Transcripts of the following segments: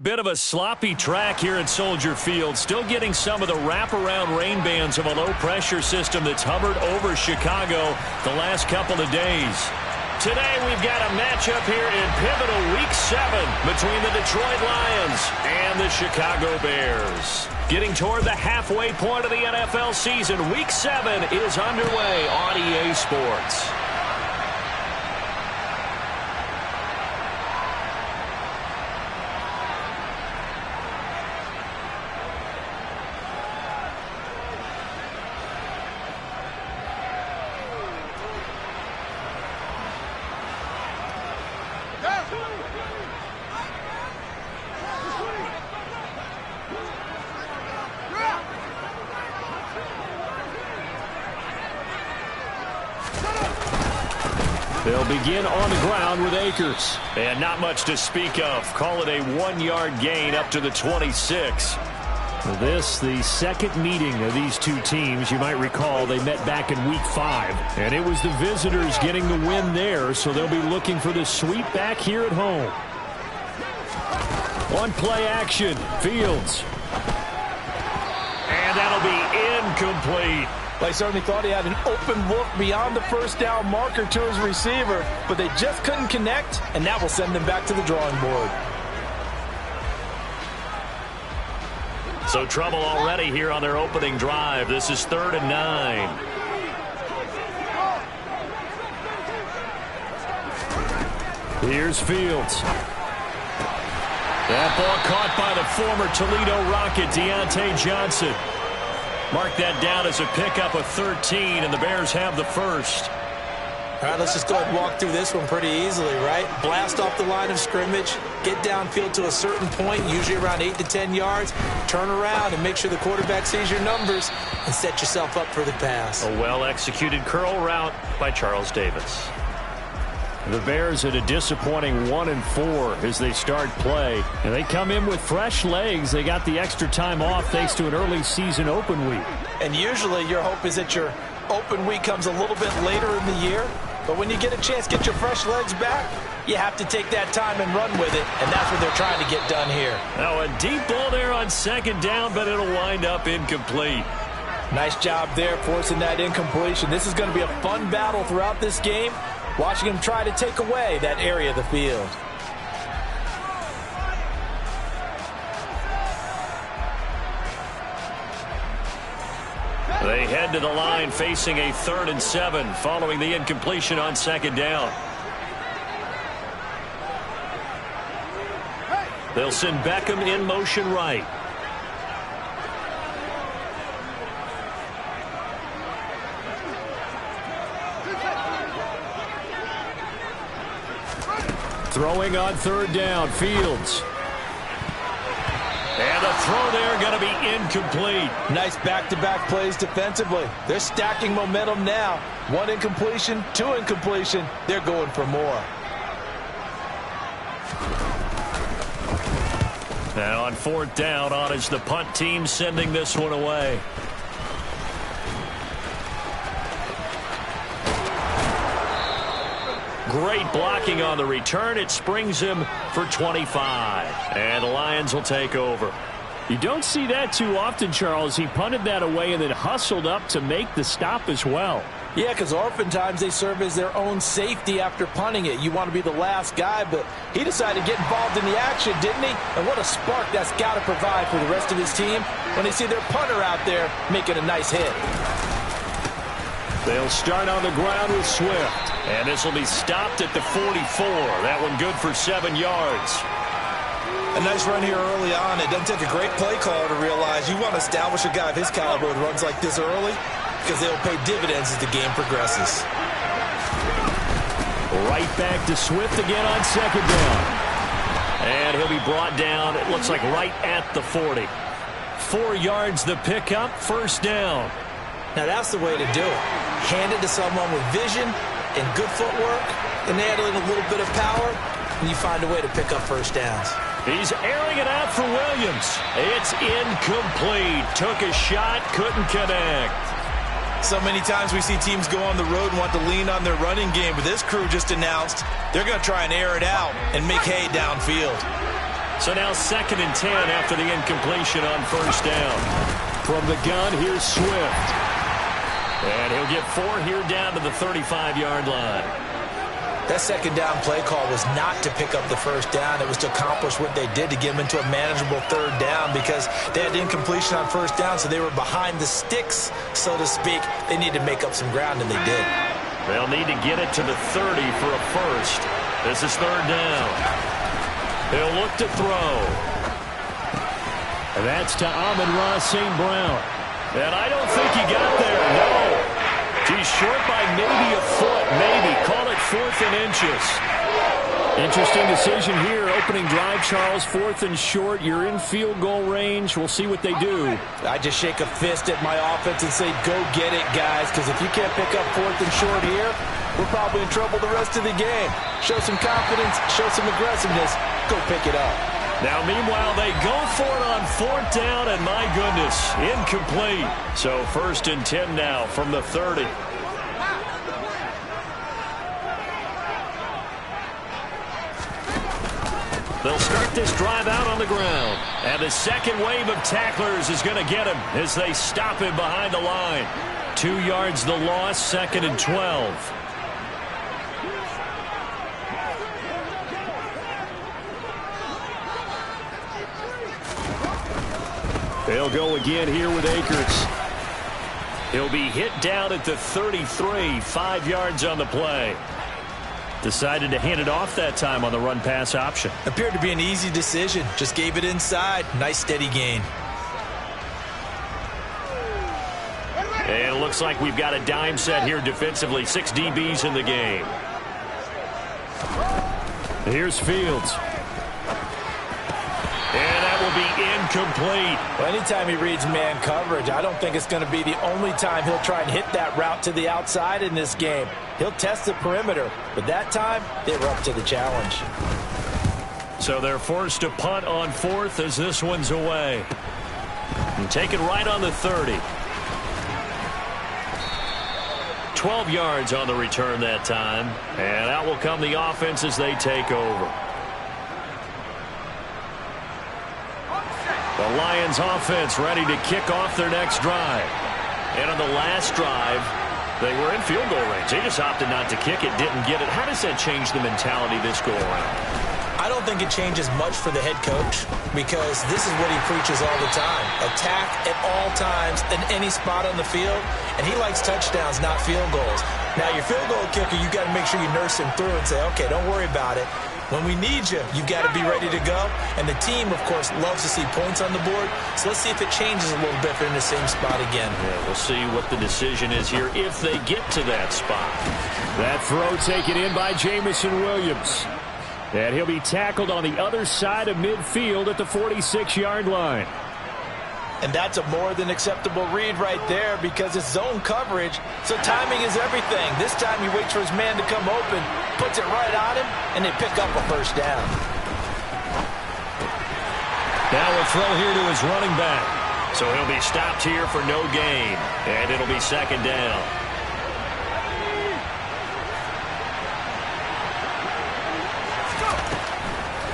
Bit of a sloppy track here at Soldier Field. Still getting some of the wraparound rain bands of a low-pressure system that's hovered over Chicago the last couple of days. Today we've got a matchup here in pivotal Week 7 between the Detroit Lions and the Chicago Bears. Getting toward the halfway point of the NFL season, Week 7 is underway on EA Sports. They'll begin on the ground with Akers. And not much to speak of. Call it a 1-yard gain up to the 26. This, the second meeting of these two teams. You might recall they met back in Week 5. And it was the visitors getting the win there, so they'll be looking for the sweep back here at home. On play action, Fields. And that'll be incomplete. They certainly thought he had an open look beyond the first down marker to his receiver, but they just couldn't connect, and that will send them back to the drawing board. So trouble already here on their opening drive. This is 3rd and 9. Here's Fields. That ball caught by the former Toledo Rocket, Deontay Johnson. Mark that down as a pickup of 13, and the Bears have the first. All right, let's just go ahead and walk through this one pretty easily, right? Blast off the line of scrimmage, get downfield to a certain point, usually around 8 to 10 yards, turn around and make sure the quarterback sees your numbers and set yourself up for the pass. A well-executed curl route by Charles Davis. The Bears at a disappointing 1-4 as they start play. And they come in with fresh legs. They got the extra time off thanks to an early season open week. And usually your hope is that your open week comes a little bit later in the year. But when you get a chance to get your fresh legs back, you have to take that time and run with it. And that's what they're trying to get done here. Now a deep ball there on 2nd down, but it'll wind up incomplete. Nice job there forcing that incompletion. This is going to be a fun battle throughout this game. Watching him try to take away that area of the field. They head to the line facing a 3rd and 7 following the incompletion on 2nd down. They'll send Beckham in motion right. Throwing on 3rd down, Fields. And the throw there going to be incomplete. Nice back-to-back plays defensively. They're stacking momentum now. 1 incompletion, 2 incompletion. They're going for more. And on 4th down, on is the punt team sending this one away. Great blocking on the return. It springs him for 25. And the Lions will take over. You don't see that too often, Charles. He punted that away and then hustled up to make the stop as well. Yeah, because oftentimes they serve as their own safety after punting it. You want to be the last guy, but he decided to get involved in the action, didn't he? And what a spark that's got to provide for the rest of his team when they see their punter out there making a nice hit. They'll start on the ground with Swift. And this will be stopped at the 44. That one good for 7 yards. A nice run here early on. It doesn't take a great play caller to realize you want to establish a guy of his caliber with runs like this early because they'll pay dividends as the game progresses. Right back to Swift again on 2nd down. And he'll be brought down, it looks like right at the 40. 4 yards the pickup, 1st down. Now that's the way to do it. Hand it to someone with vision and good footwork, and add in a little bit of power, and you find a way to pick up 1st downs. He's airing it out for Williams. It's incomplete. Took a shot, couldn't connect. So many times we see teams go on the road and want to lean on their running game, but this crew just announced they're going to try and air it out and make hay downfield. So now 2nd and 10 after the incompletion on first down. From the gun, here's Swift. And he'll get 4 here down to the 35-yard line. That 2nd down play call was not to pick up the first down. It was to accomplish what they did, to get them into a manageable 3rd down, because they had incompletion on first down, so they were behind the sticks, so to speak. They needed to make up some ground, and they did. They'll need to get it to the 30 for a first. This is 3rd down. He'll look to throw. And that's to Amon-Ra St. Brown. And I don't think he got there, no. He's short by maybe a foot, maybe. Call it 4th and inches. Interesting decision here. Opening drive, Charles. 4th and short. You're in field goal range. We'll see what they do. I just shake a fist at my offense and say, go get it, guys, because if you can't pick up 4th and short here, we're probably in trouble the rest of the game. Show some confidence, show some aggressiveness, go pick it up. Now, meanwhile, they go for it on 4th down, and my goodness, incomplete. So 1st and 10 now from the 30. They'll start this drive out on the ground. And the second wave of tacklers is going to get him as they stop him behind the line. 2 yards the loss, 2nd and 12. They'll go again here with Akers. He'll be hit down at the 33, 5 yards on the play. Decided to hand it off that time on the run-pass option. Appeared to be an easy decision. Just gave it inside. Nice steady gain. And it looks like we've got a dime set here defensively. 6 DBs in the game. Here's Fields. And that will be incomplete. Well, anytime he reads man coverage, I don't think it's going to be the only time he'll try and hit that route to the outside in this game. He'll test the perimeter, but that time they were up to the challenge. So they're forced to punt on 4th as this one's away. And take it right on the 30. 12 yards on the return that time. And out will come the offense as they take over. The Lions offense ready to kick off their next drive. And on the last drive, they were in field goal range. They just opted not to kick it, didn't get it. How does that change the mentality this go around? I don't think it changes much for the head coach, because this is what he preaches all the time. Attack at all times in any spot on the field, and he likes touchdowns, not field goals. Now, your field goal kicker, you got to make sure you nurse him through and say, okay, don't worry about it. When we need you, you've got to be ready to go. And the team, of course, loves to see points on the board. So let's see if it changes a little bit if they're in the same spot again. Yeah, we'll see what the decision is here if they get to that spot. That throw taken in by Jamison Williams. And he'll be tackled on the other side of midfield at the 46-yard line. And that's a more than acceptable read right there, because it's zone coverage, so timing is everything. This time he waits for his man to come open, puts it right on him, and they pick up a first down. Now a throw here to his running back. So he'll be stopped here for no gain, and it'll be 2nd down.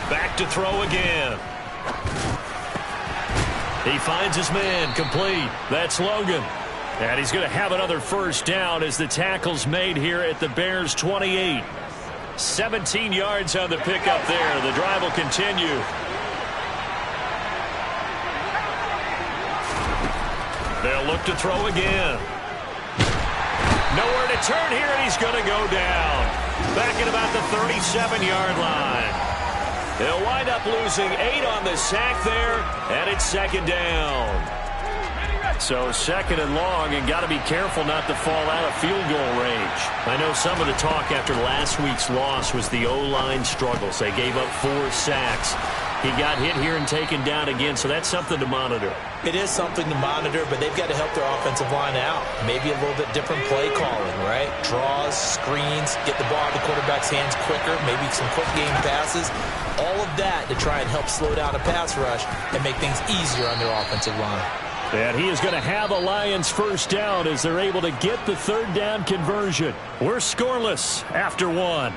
Back to throw again. He finds his man, complete. That's Logan. And he's going to have another first down as the tackle's made here at the Bears' 28. 17 yards on the pickup there. The drive will continue. They'll look to throw again. Nowhere to turn here, and he's going to go down. Back at about the 37-yard line. They'll wind up losing 8 on the sack there, and it's 2nd down. So 2nd and long, and got to be careful not to fall out of field goal range. I know some of the talk after last week's loss was the O-line struggles. They gave up 4 sacks. He got hit here and taken down again, so that's something to monitor. It is something to monitor, but they've got to help their offensive line out. Maybe a little bit different play calling, right? Draws, screens, get the ball out of the quarterback's hands quicker, maybe some quick game passes. All of that to try and help slow down a pass rush and make things easier on their offensive line. And he is going to have a Lions first down as they're able to get the 3rd down conversion. We're scoreless after 1.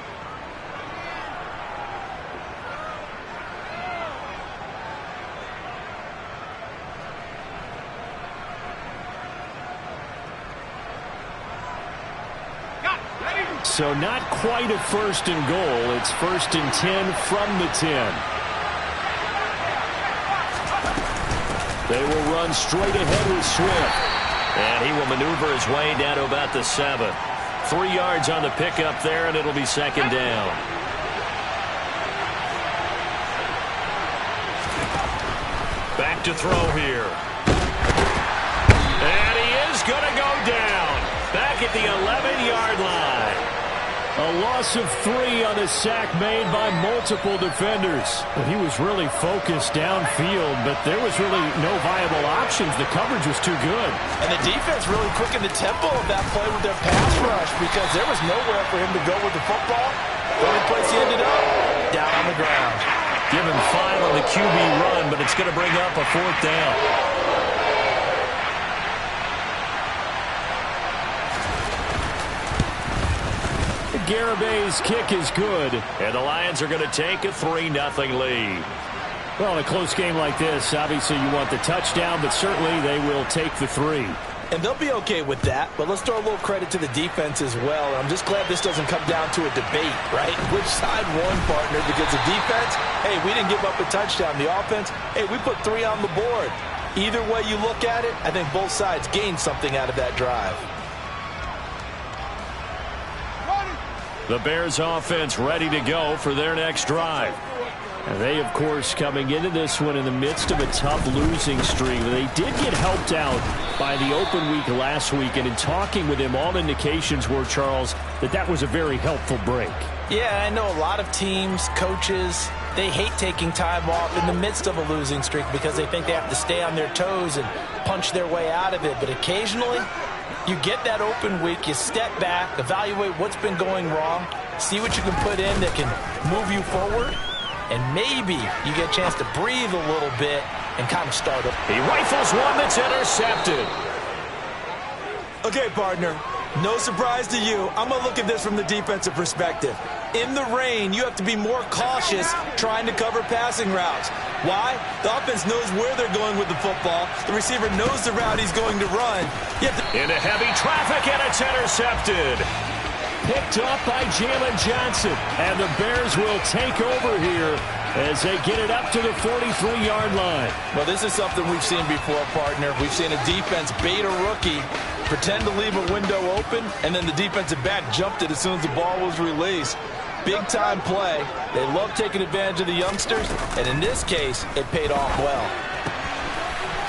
so not quite a 1st and goal. It's 1st and 10 from the 10. They will run straight ahead with Swift. And he will maneuver his way down to about the 7. 3 yards on the pickup there, and it'll be 2nd down. Back to throw here. And he is going to go down. Back at the 11-yard line. A loss of 3 on the sack made by multiple defenders. He was really focused downfield, but there was really no viable options. The coverage was too good. And the defense really quickened the tempo of that play with their pass rush because there was nowhere for him to go with the football. The only place he ended up, down on the ground. Give him 5 on the QB run, but it's going to bring up a 4th down. Garabay's kick is good. And the Lions are going to take a 3-0 lead. Well, in a close game like this, obviously you want the touchdown, but certainly they will take the 3. And they'll be okay with that, but let's throw a little credit to the defense as well. I'm just glad this doesn't come down to a debate, right? Which side won, partner? Because the defense, hey, we didn't give up a touchdown. The offense, hey, we put 3 on the board. Either way you look at it, I think both sides gained something out of that drive. The Bears offense ready to go for their next drive. And they, of course, coming into this one in the midst of a tough losing streak. They did get helped out by the open week last week, and in talking with him, all indications were, Charles, that was a very helpful break. Yeah, I know a lot of teams, coaches, they hate taking time off in the midst of a losing streak because they think they have to stay on their toes and punch their way out of it. But occasionally, you get that open week, you step back, evaluate what's been going wrong, see what you can put in that can move you forward, and maybe you get a chance to breathe a little bit and kind of start up. He rifles one that's intercepted. Okay, partner, no surprise to you. I'm going to look at this from the defensive perspective. In the rain, you have to be more cautious trying to cover passing routes. Why? The offense knows where they're going with the football. The receiver knows the route he's going to run. Into heavy traffic, and it's intercepted. Picked up by Jalen Johnson. And the Bears will take over here as they get it up to the 43-yard line. Well, this is something we've seen before, partner. We've seen a defense bait a rookie, pretend to leave a window open, and then the defensive back jumped it as soon as the ball was released. Big-time play. They love taking advantage of the youngsters, and in this case, it paid off well.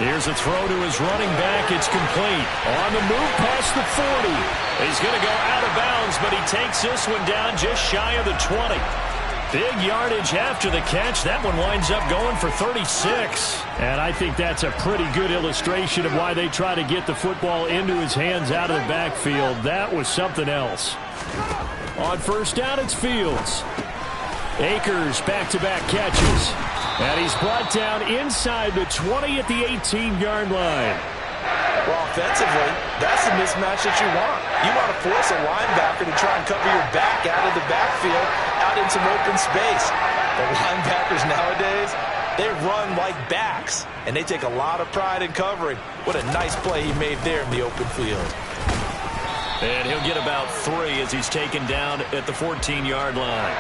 Here's a throw to his running back. It's complete. On the move past the 40. He's going to go out of bounds, but he takes this one down just shy of the 20. Big yardage after the catch. That one winds up going for 36. And I think that's a pretty good illustration of why they try to get the football into his hands out of the backfield. That was something else. On 1st down, it's Fields. Akers back-to-back catches. And he's brought down inside the 20 at the 18-yard line. Well, offensively, that's the mismatch that you want. You want to force a linebacker to try and cover your back out of the backfield, out in some open space. The linebackers nowadays, they run like backs, and they take a lot of pride in covering. What a nice play he made there in the open field. And he'll get about 3 as he's taken down at the 14-yard line.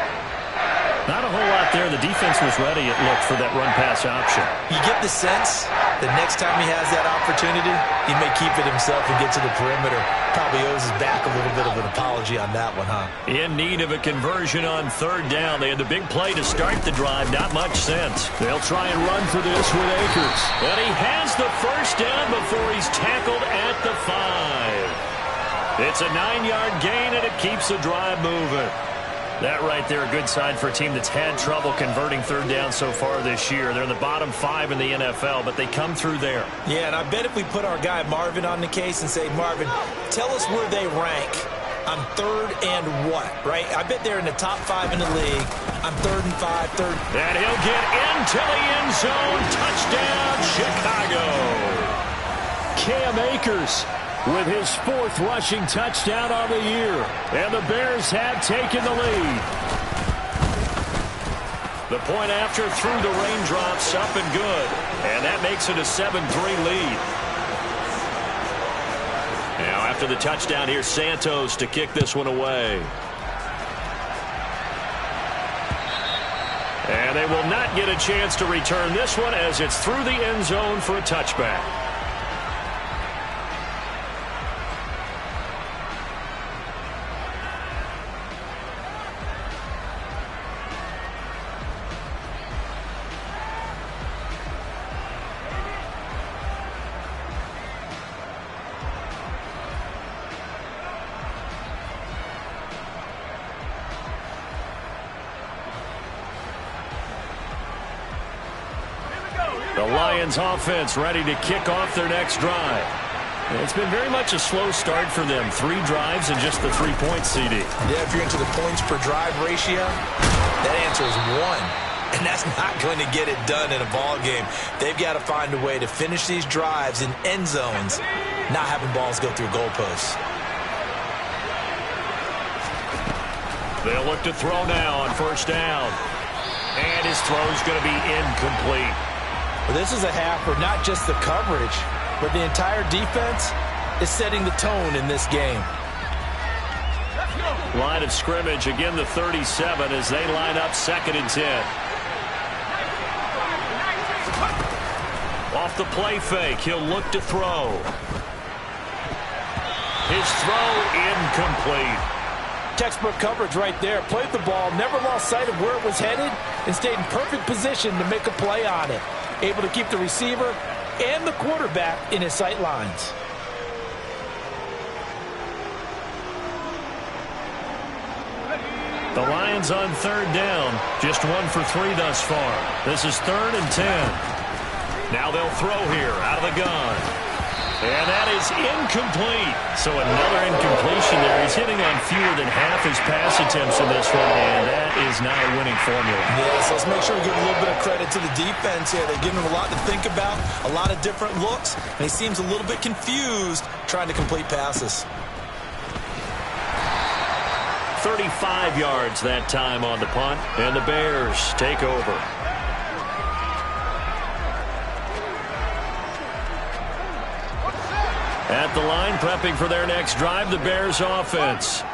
Not a whole lot there. The defense was ready, it looked, for that run-pass option. You get the sense that next time he has that opportunity, he may keep it himself and get to the perimeter. Probably owes his back a little bit of an apology on that one, huh? In need of a conversion on 3rd down. They had the big play to start the drive. Not much sense. They'll try and run for this with Akers. And he has the 1st down before he's tackled at the 5. It's a 9-yard gain, and it keeps the drive moving. That right there, a good sign for a team that's had trouble converting 3rd down so far this year. They're in the bottom 5 in the NFL, but they come through there. Yeah, and I bet if we put our guy Marvin on the case and say, Marvin, tell us where they rank on 3rd and what, right? I bet they're in the top 5 in the league on 3rd and 5, 3rd. And he'll get into the end zone. Touchdown, Chicago. Cam Akers with his 4th rushing touchdown on the year. And the Bears have taken the lead. The point after through the raindrops, up and good. And that makes it a 7-3 lead. Now after the touchdown, here's Santos to kick this one away. And they will not get a chance to return this one as it's through the end zone for a touchback. The Lions offense ready to kick off their next drive. It's been very much a slow start for them. 3 drives and just the 3 points, CD. Yeah, if you're into the points per drive ratio, that answer is 1. And that's not going to get it done in a ball game. They've got to find a way to finish these drives in end zones, not having balls go through goalposts. They'll look to throw now on first down. And his throw's going to be incomplete. Well, this is a half where not just the coverage, but the entire defense is setting the tone in this game. Line of scrimmage, again the 37 as they line up 2nd and 10. Off the play fake, he'll look to throw. His throw incomplete. Textbook coverage right there. Played the ball, never lost sight of where it was headed, and stayed in perfect position to make a play on it. Able to keep the receiver and the quarterback in his sight lines. The Lions on 3rd down. Just 1 for 3 thus far. This is 3rd and 10. Now they'll throw here out of the gun. And that is incomplete. So another incompletion there. He's hitting on fewer than half his pass attempts in this one, and that is not a winning formula. Yes, let's make sure we give a little bit of credit to the defense here. They're giving him a lot to think about, a lot of different looks, and he seems a little bit confused trying to complete passes. 35 yards that time on the punt, and the Bears take over. At the line, prepping for their next drive, the Bears offense.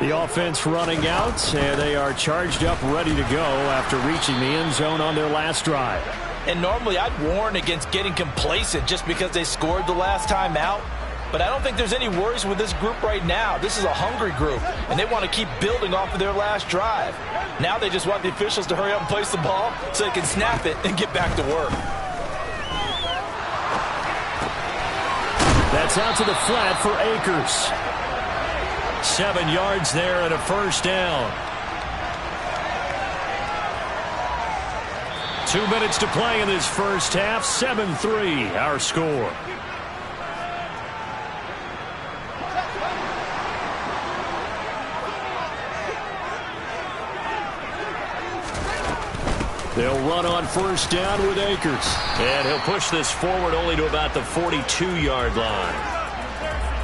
The offense running out, and they are charged up, ready to go after reaching the end zone on their last drive. And normally I'd warn against getting complacent just because they scored the last time out. But I don't think there's any worries with this group right now. This is a hungry group, and they want to keep building off of their last drive. Now they just want the officials to hurry up and place the ball so they can snap it and get back to work. That's out to the flat for Akers. 7 yards there and a first down. 2 minutes to play in this first half. 7-3 our score. They'll run on first down with Akers. And he'll push this forward only to about the 42-yard line.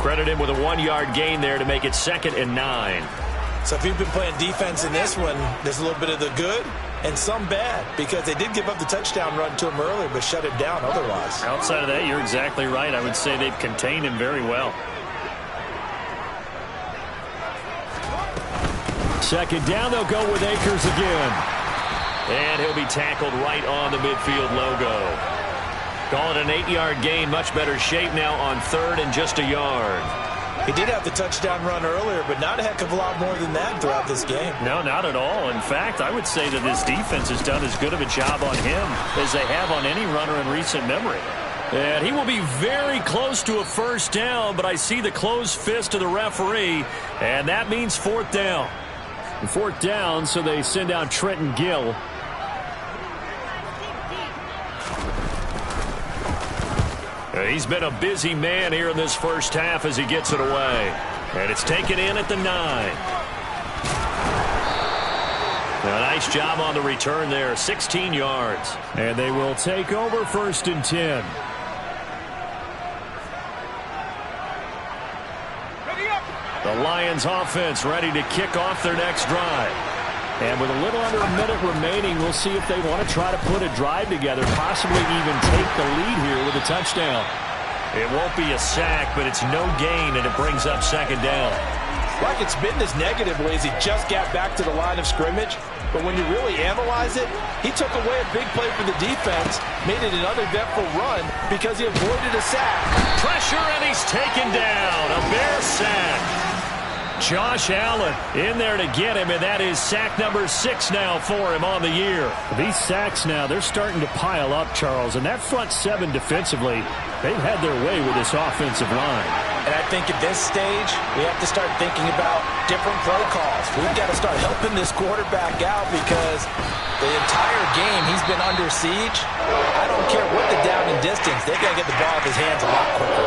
Credit him with a 1-yard gain there to make it 2nd and 9. So if you've been playing defense in this one, there's a little bit of the good and some bad, because they did give up the touchdown run to him earlier but shut him down otherwise. Outside of that, you're exactly right. I would say they've contained him very well. 2nd down, they'll go with Akers again. And he'll be tackled right on the midfield logo. Call it an 8-yard gain. Much better shape now on 3rd and just a yard. He did have the touchdown run earlier, but not a heck of a lot more than that throughout this game. No, not at all. In fact, I would say that this defense has done as good of a job on him as they have on any runner in recent memory. And he will be very close to a first down, but I see the closed fist of the referee, and that means 4th down. 4th down, so they send out Trenton Gill. He's been a busy man here in this first half as he gets it away. And it's taken in at the 9. A nice job on the return there, 16 yards. And they will take over 1st and 10. The Lions offense ready to kick off their next drive. And with a little under a minute remaining, we'll see if they want to try to put a drive together, possibly even take the lead here with a touchdown. It won't be a sack, but it's no gain, and it brings up 2nd down. Like it's been this negative ways he just got back to the line of scrimmage. But when you really analyze it, he took away a big play for the defense, made it an uneventful run because he avoided a sack. Pressure, and he's taken down. A Bear sack. Josh Allen in there to get him, and that is sack number 6 now for him on the year. These sacks now, they're starting to pile up, Charles, and that front 7 defensively, they've had their way with this offensive line. And I think at this stage, we have to start thinking about different play calls. We've got to start helping this quarterback out because the entire game he's been under siege. I don't care what the down and distance, they've got to get the ball in his hands a lot quicker.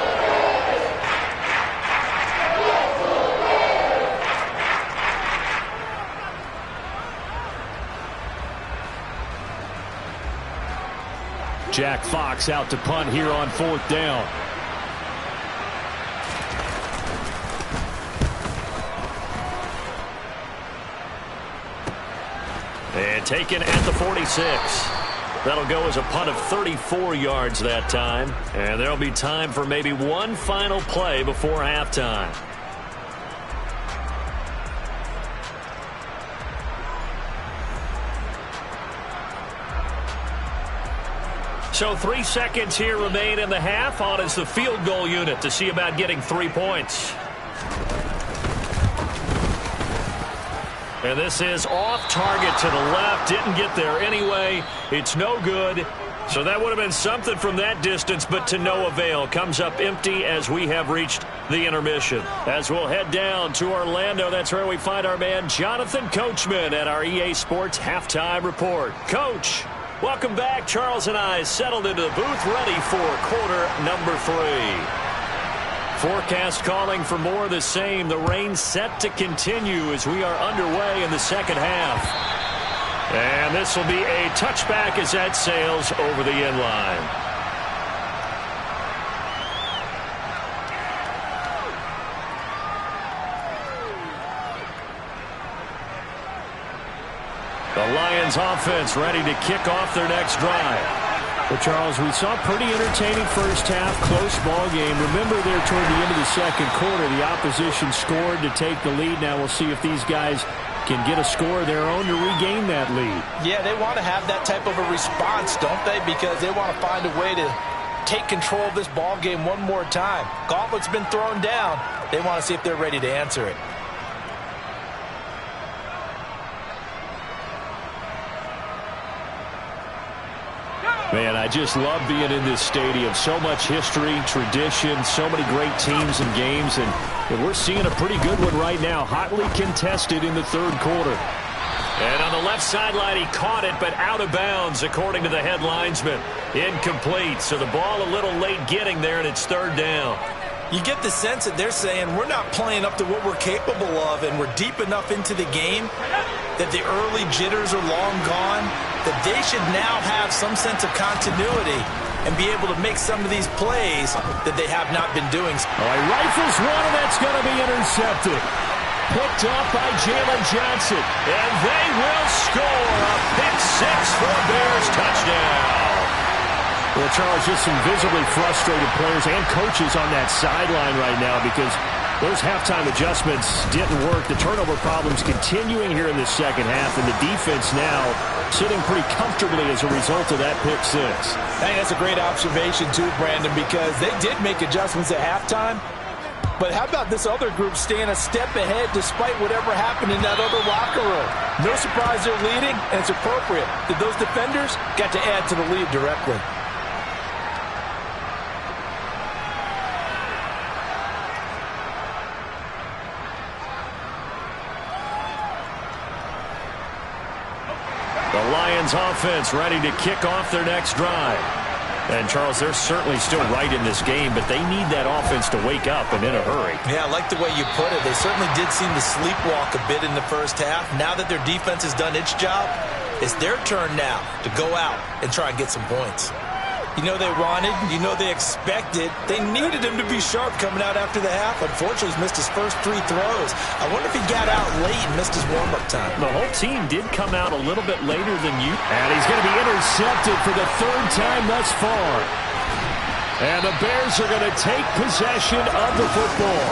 Jack Fox out to punt here on 4th down. And taken at the 46. That'll go as a punt of 34 yards that time. And there'll be time for maybe one final play before halftime. So 3 seconds here remain in the half. On is the field goal unit to see about getting 3 points. And this is off target to the left. Didn't get there anyway. It's no good. So that would have been something from that distance, but to no avail. Comes up empty as we have reached the intermission. As we'll head down to Orlando, that's where we find our man Jonathan Coachman at our EA Sports Halftime Report. Coach, welcome back. Charles and I settled into the booth, ready for quarter number 3. Forecast calling for more of the same. The rain set to continue as we are underway in the second half. And this will be a touchback as that sails over the end line. The Lions offense ready to kick off their next drive. Well, Charles, we saw a pretty entertaining first half, close ball game. Remember there toward the end of the second quarter, the opposition scored to take the lead. Now we'll see if these guys can get a score of their own to regain that lead. Yeah, they want to have that type of a response, don't they? Because they want to find a way to take control of this ball game one more time. Gauntlet's been thrown down. They want to see if they're ready to answer it. Man, I just love being in this stadium. So much history, tradition, so many great teams and games, and we're seeing a pretty good one right now. Hotly contested in the third quarter. And on the left sideline, he caught it, but out of bounds, according to the head linesman. Incomplete, so the ball a little late getting there, and it's 3rd down. You get the sense that they're saying we're not playing up to what we're capable of, and we're deep enough into the game that the early jitters are long gone, that they should now have some sense of continuity and be able to make some of these plays that they have not been doing. Oh, he rifles one, and that's going to be intercepted. Picked up by Jalen Johnson. And they will score a pick 6 for a Bears touchdown. Well, Charles, just some visibly frustrated players and coaches on that sideline right now because those halftime adjustments didn't work. The turnover problems continuing here in the second half, and the defense now sitting pretty comfortably as a result of that pick 6. I think that's a great observation too, Brandon, because they did make adjustments at halftime. But how about this other group staying a step ahead despite whatever happened in that other locker room? No surprise they're leading, and it's appropriate that those defenders got to add to the lead directly. The Lions offense ready to kick off their next drive. And, Charles, they're certainly still right in this game, but they need that offense to wake up and in a hurry. Yeah, I like the way you put it. They certainly did seem to sleepwalk a bit in the first half. Now that their defense has done its job, it's their turn now to go out and try and get some points. You know they wanted, you know they expected. They needed him to be sharp coming out after the half. Unfortunately, he's missed his first 3 throws. I wonder if he got out late and missed his warm-up time. The whole team did come out a little bit later than you. And he's going to be intercepted for the 3rd time thus far. And the Bears are going to take possession of the football.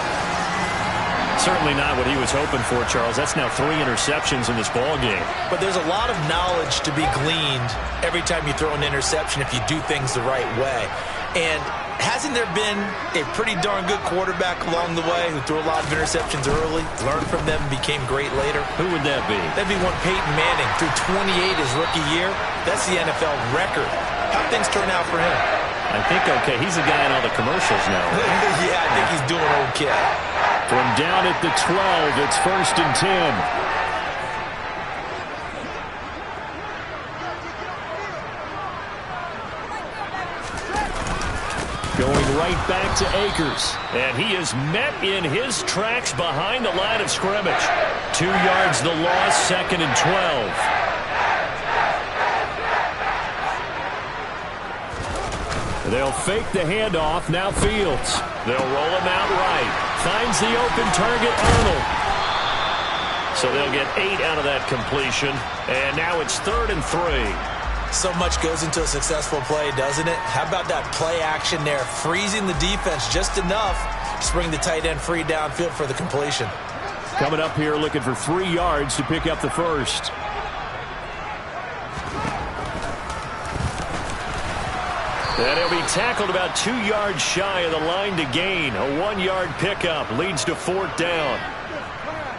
Certainly not what he was hoping for, Charles. That's now 3 interceptions in this ball game. But there's a lot of knowledge to be gleaned every time you throw an interception if you do things the right way. And hasn't there been a pretty darn good quarterback along the way who threw a lot of interceptions early, learned from them, and became great later? Who would that be? That'd be one Peyton Manning, threw 28 his rookie year. That's the NFL record. How'd things turn out for him? I think okay. He's the guy in all the commercials now. Yeah, I think he's doing okay. From down at the 12, it's 1st and 10. Going right back to Akers. And he is met in his tracks behind the line of scrimmage. 2 yards the loss, 2nd and 12. They'll fake the handoff. Now Fields. They'll roll him out right. Finds the open target, Arnold. So they'll get 8 out of that completion. And now it's 3rd and 3. So much goes into a successful play, doesn't it? How about that play action there? Freezing the defense just enough to bring the tight end free downfield for the completion. Coming up here looking for 3 yards to pick up the first. And he'll be tackled about 2 yards shy of the line to gain. A 1-yard pickup leads to 4th down.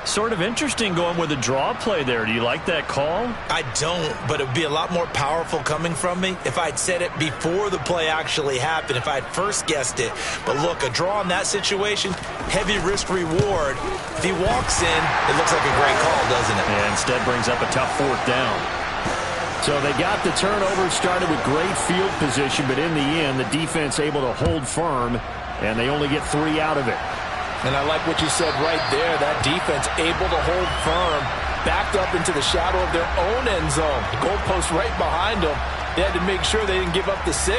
Sort of interesting going with a draw play there. Do you like that call? I don't, but it would be a lot more powerful coming from me if I'd said it before the play actually happened, if I'd first guessed it. But look, a draw in that situation, heavy risk reward. If he walks in, it looks like a great call, doesn't it? And instead brings up a tough 4th down. So they got the turnover, started with great field position, but in the end, the defense able to hold firm, and they only get 3 out of it. And I like what you said right there. That defense able to hold firm, backed up into the shadow of their own end zone. The goalpost right behind them. They had to make sure they didn't give up the 6.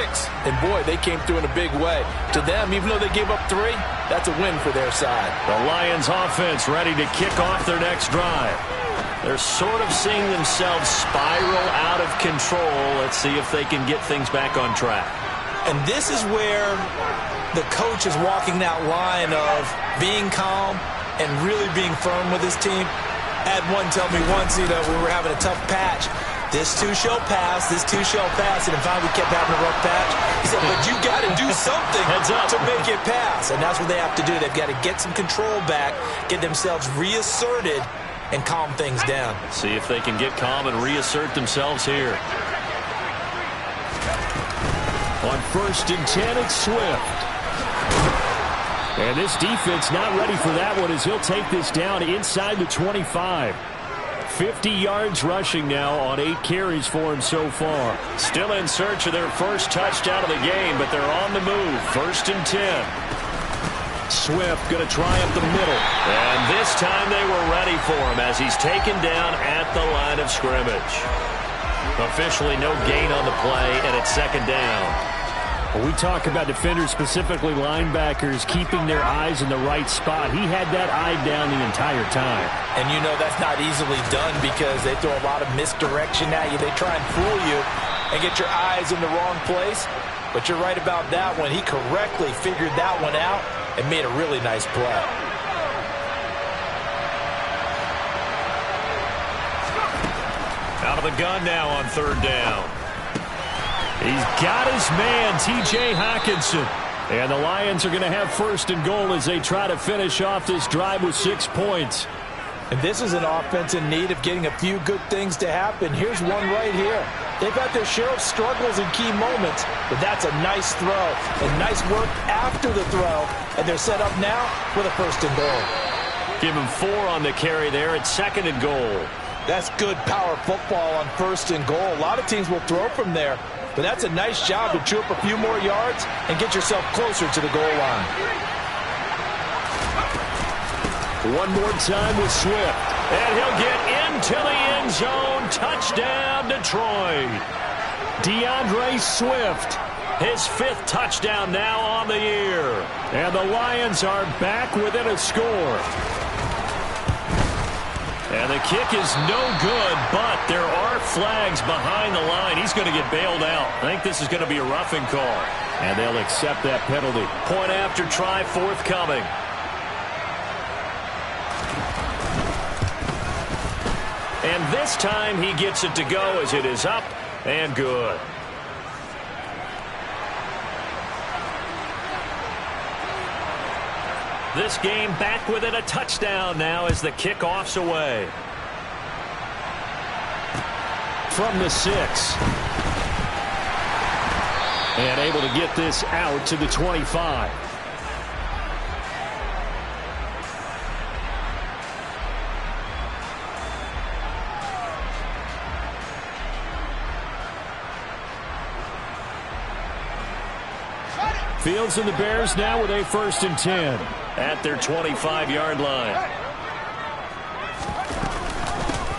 And, boy, they came through in a big way. To them, even though they gave up 3, that's a win for their side. The Lions offense ready to kick off their next drive. They're sort of seeing themselves spiral out of control. Let's see if they can get things back on track. And this is where the coach is walking that line of being calm and really being firm with his team. I had one tell me once, we were having a tough patch. This too shall pass, this too shall pass. And finally we kept having a rough patch. He said, but you got to do something to make it pass. And that's what they have to do. They've got to get some control back, get themselves reasserted, and calm things down. See if they can get calm and reassert themselves here. On 1st and 10, it's Swift. And this defense not ready for that one as he'll take this down inside the 25. 50 yards rushing now on 8 carries for him so far. Still in search of their first touchdown of the game, but they're on the move. 1st and 10. Swift going to try up the middle. And this time they were ready for him as he's taken down at the line of scrimmage. Officially no gain on the play, and it's 2nd down. When we talk about defenders, specifically linebackers, keeping their eyes in the right spot, he had that eye down the entire time. And that's not easily done because they throw a lot of misdirection at you. They try and fool you and get your eyes in the wrong place. But you're right about that one. He correctly figured that one out and made a really nice play. Out of the gun now on 3rd down. He's got his man, T.J. Hockenson. And the Lions are going to have 1st and goal as they try to finish off this drive with 6 points. And this is an offense in need of getting a few good things to happen. Here's one right here. They've had their share of struggles in key moments, but that's a nice throw and nice work after the throw. And they're set up now with a 1st and goal. Give him 4 on the carry there at 2nd and goal. That's good power football on 1st and goal. A lot of teams will throw from there, but that's a nice job to chew up a few more yards and get yourself closer to the goal line. One more time with Swift. And he'll get into the end zone. Touchdown, Detroit. DeAndre Swift. His 5th touchdown now on the year. And the Lions are back within a score. And the kick is no good, but there are flags behind the line. He's going to get bailed out. I think this is going to be a roughing call. And they'll accept that penalty. Point after try forthcoming. And this time he gets it to go as it is up and good. This game back within a touchdown now as the kickoff's away. From the 6. And able to get this out to the 25. Fields and the Bears now with a 1st and 10. At their 25-yard line.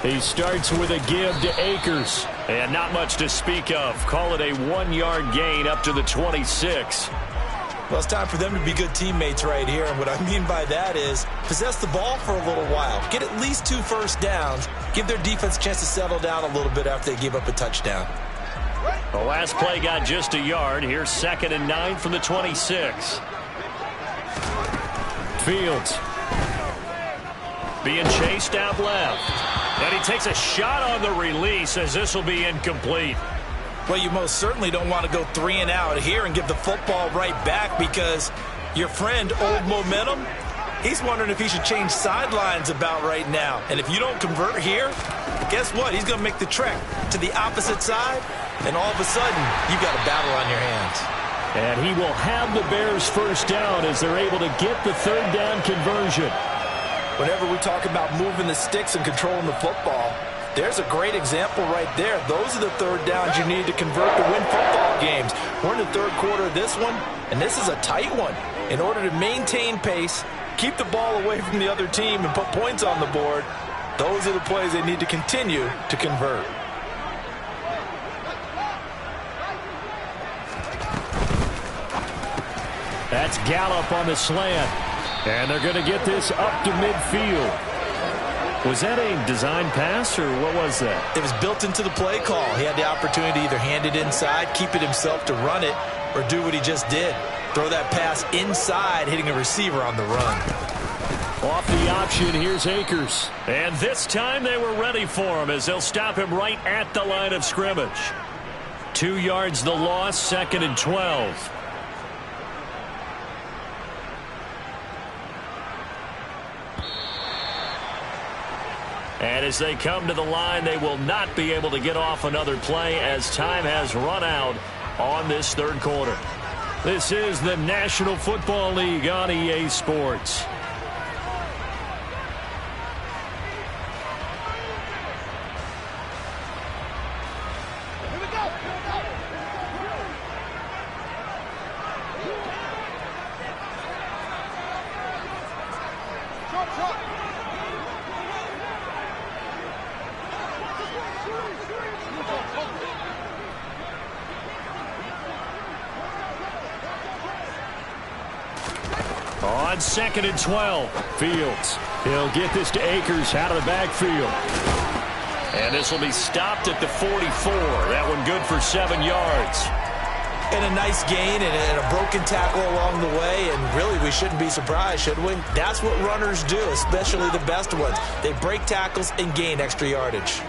He starts with a give to Akers. And not much to speak of. Call it a 1-yard gain up to the 26. Well, it's time for them to be good teammates right here. And what I mean by that is possess the ball for a little while. Get at least 2 first downs. Give their defense a chance to settle down a little bit after they give up a touchdown. The last play got just a yard. Here's 2nd and 9 from the 26. Fields. Being chased out left. And he takes a shot on the release as this will be incomplete. Well, you most certainly don't want to go 3 and out here and give the football right back because your friend, Old Momentum, he's wondering if he should change sidelines about right now. And if you don't convert here, guess what? He's going to make the trek to the opposite side, and all of a sudden, you've got a battle on your hands. And he will have the Bears 1st down as they're able to get the 3rd down conversion. Whenever we talk about moving the sticks and controlling the football, there's a great example right there. Those are the 3rd downs you need to convert to win football games. We're in the 3rd quarter of this one, and this is a tight one. In order to maintain pace, keep the ball away from the other team, and put points on the board, those are the plays they need to continue to convert. That's Gallup on the slant. And they're going to get this up to midfield. Was that a design pass, or what was that? It was built into the play call. He had the opportunity to either hand it inside, keep it himself to run it, or do what he just did. Throw that pass inside, hitting a receiver on the run. Off the option, here's Akers. And this time they were ready for him as they'll stop him right at the line of scrimmage. 2 yards the loss, 2nd and 12. And as they come to the line, they will not be able to get off another play as time has run out on this 3rd quarter. This is the National Football League on EA Sports. On 2nd and 12. Fields. He'll get this to Akers out of the backfield. And this will be stopped at the 44. That one good for 7 yards. And a nice gain and a broken tackle along the way. And really, we shouldn't be surprised, should we? That's what runners do, especially the best ones. They break tackles and gain extra yardage.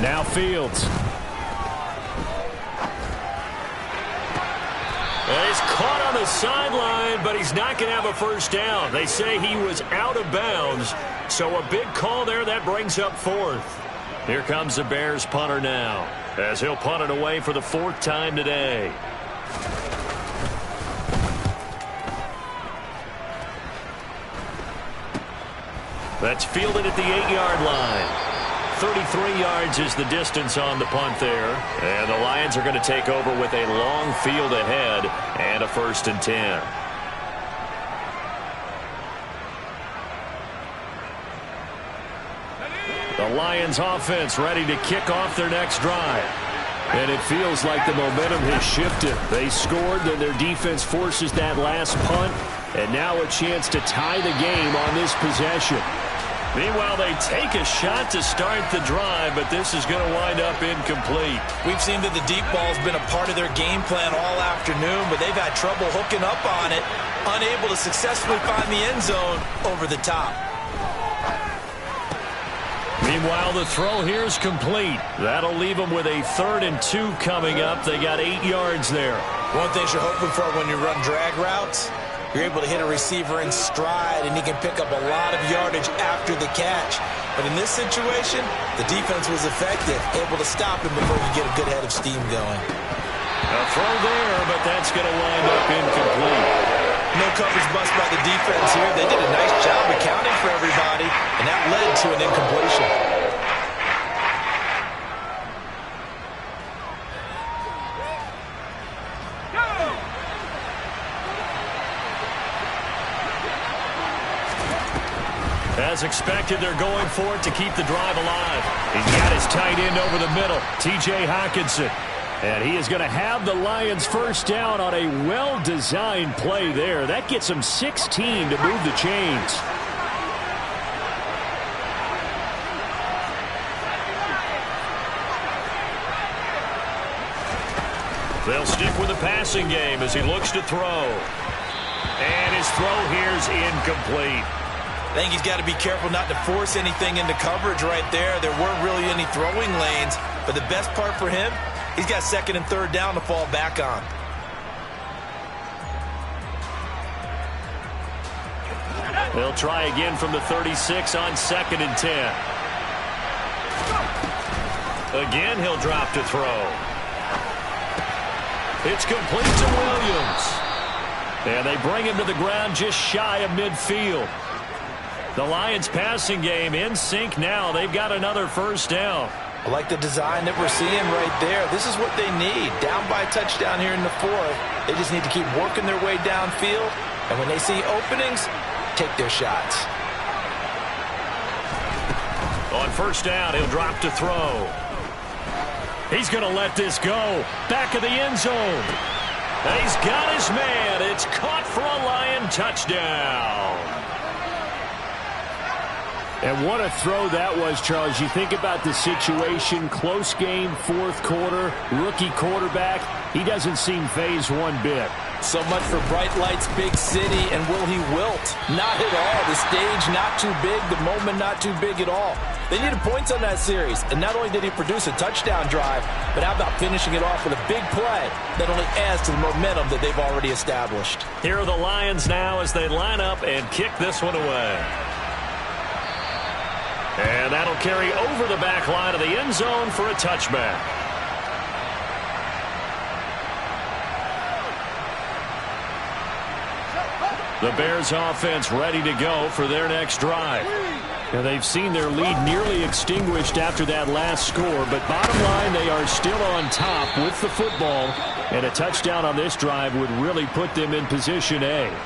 Now Fields. And he's caught on the sideline, but he's not going to have a 1st down. They say he was out of bounds, so a big call there that brings up 4th. Here comes the Bears punter now, as he'll punt it away for the 4th time today. That's fielded at the 8-yard line. 33 yards is the distance on the punt there. And the Lions are going to take over with a long field ahead and a 1st and 10. The Lions offense ready to kick off their next drive. And it feels like the momentum has shifted. They scored, then their defense forces that last punt. And now a chance to tie the game on this possession. Meanwhile, they take a shot to start the drive, but this is going to wind up incomplete. We've seen that the deep ball's been a part of their game plan all afternoon, but they've had trouble hooking up on it, unable to successfully find the end zone over the top. Meanwhile, the throw here is complete. That'll leave them with a 3rd and 2 coming up. They got 8 yards there. One thing you're hoping for when you run drag routes, you're able to hit a receiver in stride, and he can pick up a lot of yardage after the catch. But in this situation, the defense was effective, able to stop him before you get a good head of steam going. A throw there, but that's going to wind up incomplete. No coverage bust by the defense here. They did a nice job accounting for everybody, and that led to an incompletion. As expected, they're going for it to keep the drive alive. He's got his tight end over the middle, T.J. Hockenson. And he is going to have the Lions first down on a well-designed play there. That gets them 16 to move the chains. They'll stick with the passing game as he looks to throw. And his throw here is incomplete. I think he's got to be careful not to force anything into coverage right there. There weren't really any throwing lanes, but the best part for him, he's got 2nd and 3rd down to fall back on. They'll try again from the 36 on 2nd and 10. Again, he'll drop to throw. It's complete to Williams. And they bring him to the ground just shy of midfield. The Lions passing game in sync now. They've got another first down. I like the design that we're seeing right there. This is what they need. Down by a touchdown here in the 4th. They just need to keep working their way downfield. And when they see openings, take their shots. On first down, he'll drop to throw. He's going to let this go. Back of the end zone. And he's got his man. It's caught for a Lion touchdown. And what a throw that was, Charles. You think about the situation, close game, 4th quarter, rookie quarterback. He doesn't seem fazed one bit. So much for bright lights, big city, and will he wilt? Not at all. The stage not too big, the moment not too big at all. They needed points on that series, and not only did he produce a touchdown drive, but how about finishing it off with a big play that only adds to the momentum that they've already established. Here are the Lions now as they line up and kick this one away. And that'll carry over the back line of the end zone for a touchback. The Bears offense ready to go for their next drive. Now they've seen their lead nearly extinguished after that last score, but bottom line, they are still on top with the football, and a touchdown on this drive would really put them in position A.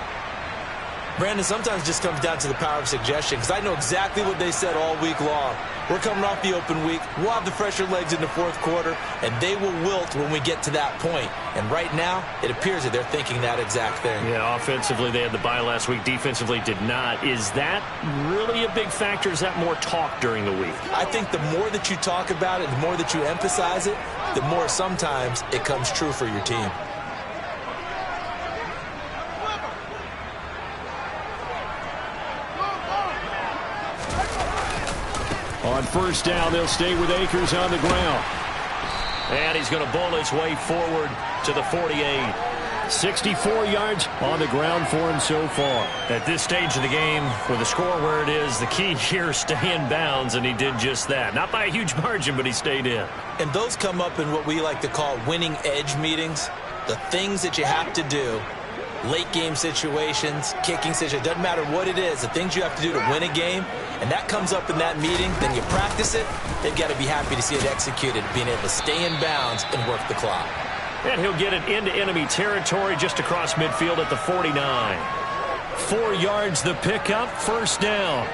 Brandon, sometimes it just comes down to the power of suggestion, because I know exactly what they said all week long. We're coming off the open week. We'll have the fresher legs in the 4th quarter, and they will wilt when we get to that point. And right now, it appears that they're thinking that exact thing. Yeah, offensively, they had the bye last week. Defensively, did not. Is that really a big factor? Is that more talk during the week? I think the more that you talk about it, the more that you emphasize it, the more sometimes it comes true for your team. On first down, they'll stay with Akers on the ground. And he's going to bowl his way forward to the 48. 64 yards on the ground for him so far. At this stage of the game, with the score where it is, the key here is stay in bounds, and he did just that. Not by a huge margin, but he stayed in. And those come up in what we like to call winning edge meetings. The things that you have to do, late game situations, kicking situations, doesn't matter what it is, the things you have to do to win a game, and that comes up in that meeting, then you practice it, they've got to be happy to see it executed, being able to stay in bounds and work the clock. And he'll get it into enemy territory just across midfield at the 49. 4 yards the pickup, first down.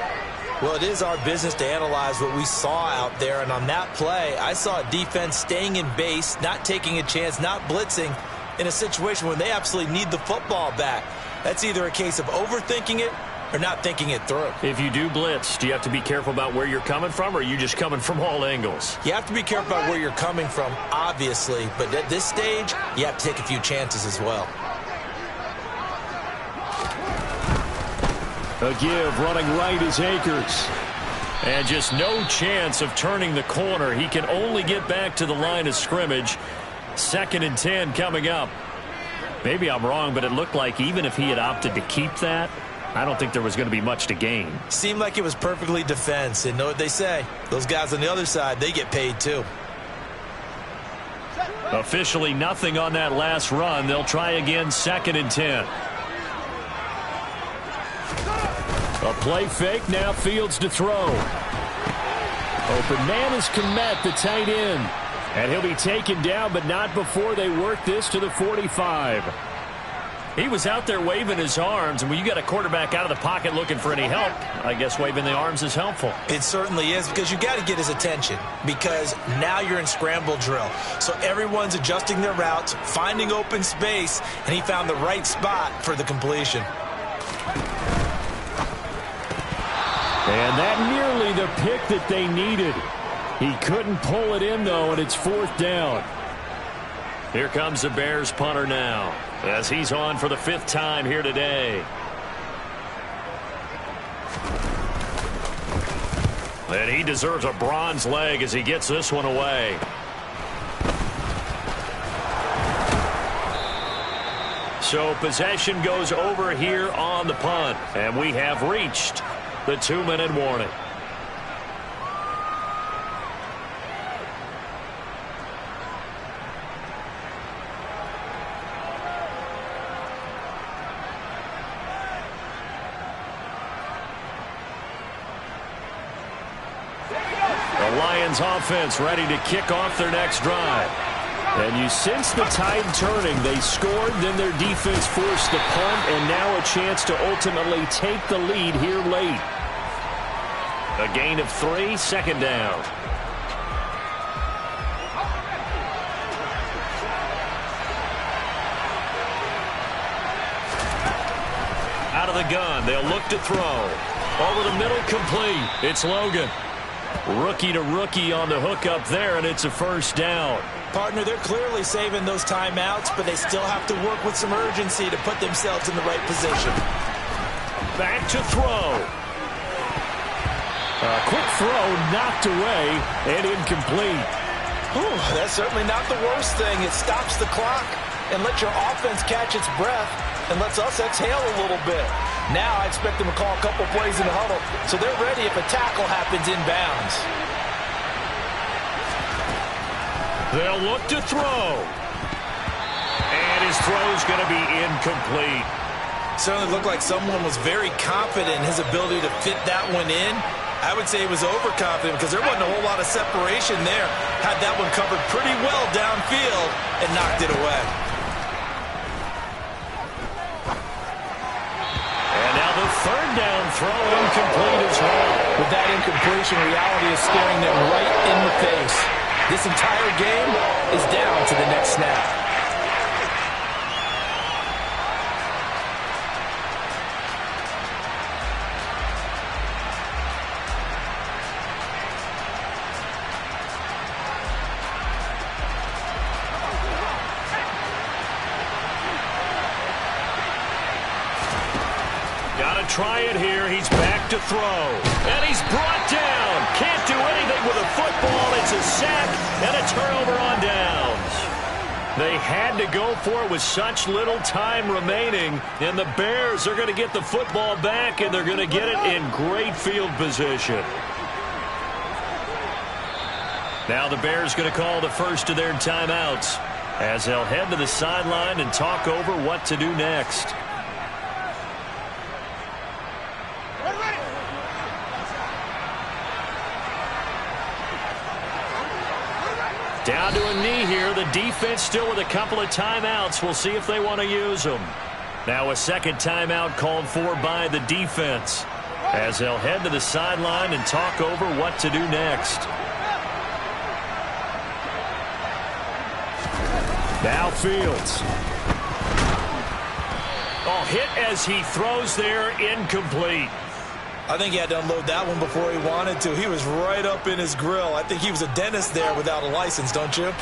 Well, it is our business to analyze what we saw out there, and on that play, I saw a defense staying in base, not taking a chance, not blitzing, in a situation where they absolutely need the football back. That's either a case of overthinking it or not thinking it through. If you do blitz, do you have to be careful about where you're coming from, or are you just coming from all angles? You have to be careful about where you're coming from, obviously, but at this stage, you have to take a few chances as well. A give running right is Akers. And just no chance of turning the corner. He can only get back to the line of scrimmage. 2nd and 10 coming up. Maybe I'm wrong, but it looked like even if he had opted to keep that, I don't think there was going to be much to gain. Seemed like it was perfectly defense. And know what they say? Those guys on the other side, they get paid too. Officially nothing on that last run. They'll try again 2nd and 10. A play fake, now Fields to throw. Open man is Kmet, the tight end. And he'll be taken down, but not before they work this to the 45. He was out there waving his arms, and when you got a quarterback out of the pocket looking for any help, I guess waving the arms is helpful. It certainly is, because you got to get his attention, because now you're in scramble drill. So everyone's adjusting their routes, finding open space, and he found the right spot for the completion. And that nearly the pick that they needed. He couldn't pull it in, though, and it's 4th down. Here comes the Bears punter now, as he's on for the 5th time here today. And he deserves a bronze leg as he gets this one away. So possession goes over here on the punt, and we have reached the 2-minute warning. The Lions offense ready to kick off their next drive. And you sense the tide turning. They scored, then their defense forced the punt, and now a chance to ultimately take the lead here late. A gain of 3, 2nd down. Out of the gun, they'll look to throw. Over the middle, complete. It's Logan. Rookie to rookie on the hook up there, and it's a 1st down. Partner, they're clearly saving those timeouts, but they still have to work with some urgency to put themselves in the right position. Back to throw. A quick throw knocked away and incomplete. Whew, that's certainly not the worst thing. It stops the clock and lets your offense catch its breath and lets us exhale a little bit. Now I expect them to call a couple plays in the huddle so they're ready if a tackle happens inbounds. They'll look to throw. And his throw's going to be incomplete. Certainly looked like someone was very confident in his ability to fit that one in. I would say he was overconfident because there wasn't a whole lot of separation there. Had that one covered pretty well downfield and knocked it away. And now the 3rd down throw incomplete as well. With that incompletion, reality is staring them right in the face. This entire game is down to the next snap. Gotta try it here. He's back to throw. And he's brought down. Can't do anything with a football. It's a sack and a turnover on downs. They had to go for it with such little time remaining. And the Bears are going to get the football back, and they're going to get it in great field position. Now the Bears going to call the first of their timeouts as they'll head to the sideline and talk over what to do next. Down to a knee here. The defense still with a couple of timeouts. We'll see if they want to use them. Now a 2nd timeout called for by the defense as they'll head to the sideline and talk over what to do next. Now Fields. Oh, hit as he throws there, incomplete. I think he had to unload that one before he wanted to. He was right up in his grill. I think he was a dentist there without a license, don't you?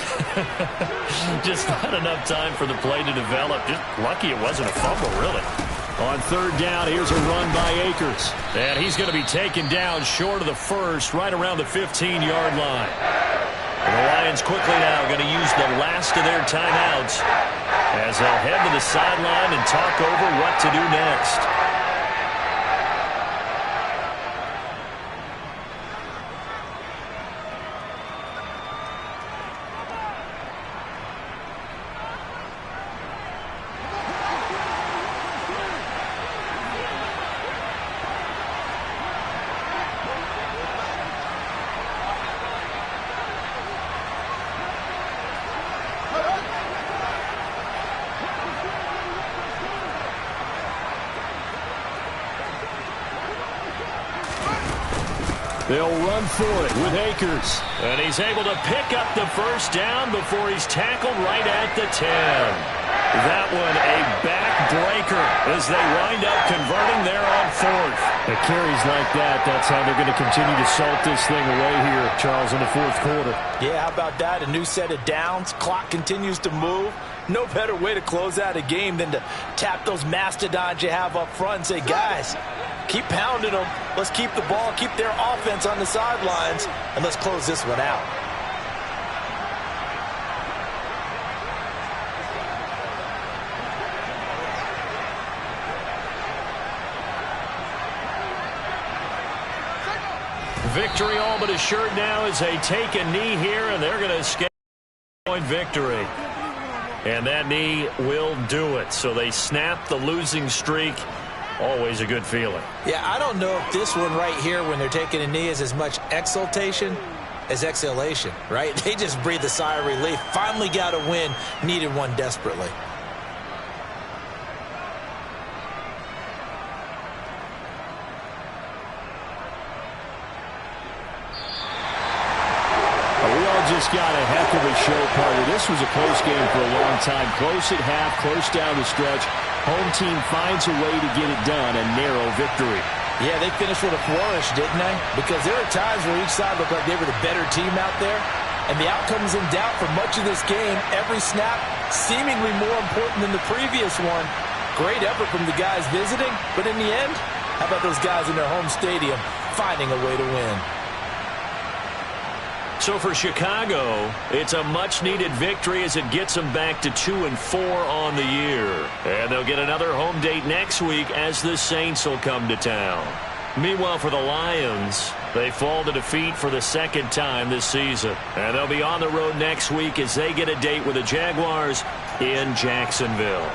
Just not enough time for the play to develop. Just lucky it wasn't a fumble, really. On third down, here's a run by Akers. And he's going to be taken down short of the first, right around the 15-yard line. And the Lions quickly now going to use the last of their timeouts as they'll head to the sideline and talk over what to do next. They'll run for it with Akers. And he's able to pick up the first down before he's tackled right at the 10. That one a backbreaker as they wind up converting there on fourth. The carries like that, that's how they're going to continue to salt this thing away here, Charles, in the fourth quarter. Yeah, how about that? A new set of downs. Clock continues to move. No better way to close out a game than to tap those mastodons you have up front and say, guys, keep pounding them. Let's keep the ball, keep their offense on the sidelines, and let's close this one out. Victory all but assured now as they take a knee here, and they're going to escape point victory. And that knee will do it. So they snap the losing streak. Always a good feeling. Yeah, I don't know if this one right here when they're taking a knee is as much exultation as exhalation, right? They just breathe a sigh of relief. Finally got a win. Needed one desperately. Just got a heck of a show party. This was a close game for a long time. Close at half, close down the stretch. Home team finds a way to get it done. A narrow victory. Yeah, they finished with a flourish, didn't they? Because there are times where each side looked like they were the better team out there. And the outcome is in doubt for much of this game. Every snap seemingly more important than the previous one. Great effort from the guys visiting. But in the end, how about those guys in their home stadium finding a way to win? So for Chicago, it's a much-needed victory as it gets them back to 2-4 on the year. And they'll get another home date next week as the Saints will come to town. Meanwhile, for the Lions, they fall to defeat for the second time this season. And they'll be on the road next week as they get a date with the Jaguars in Jacksonville.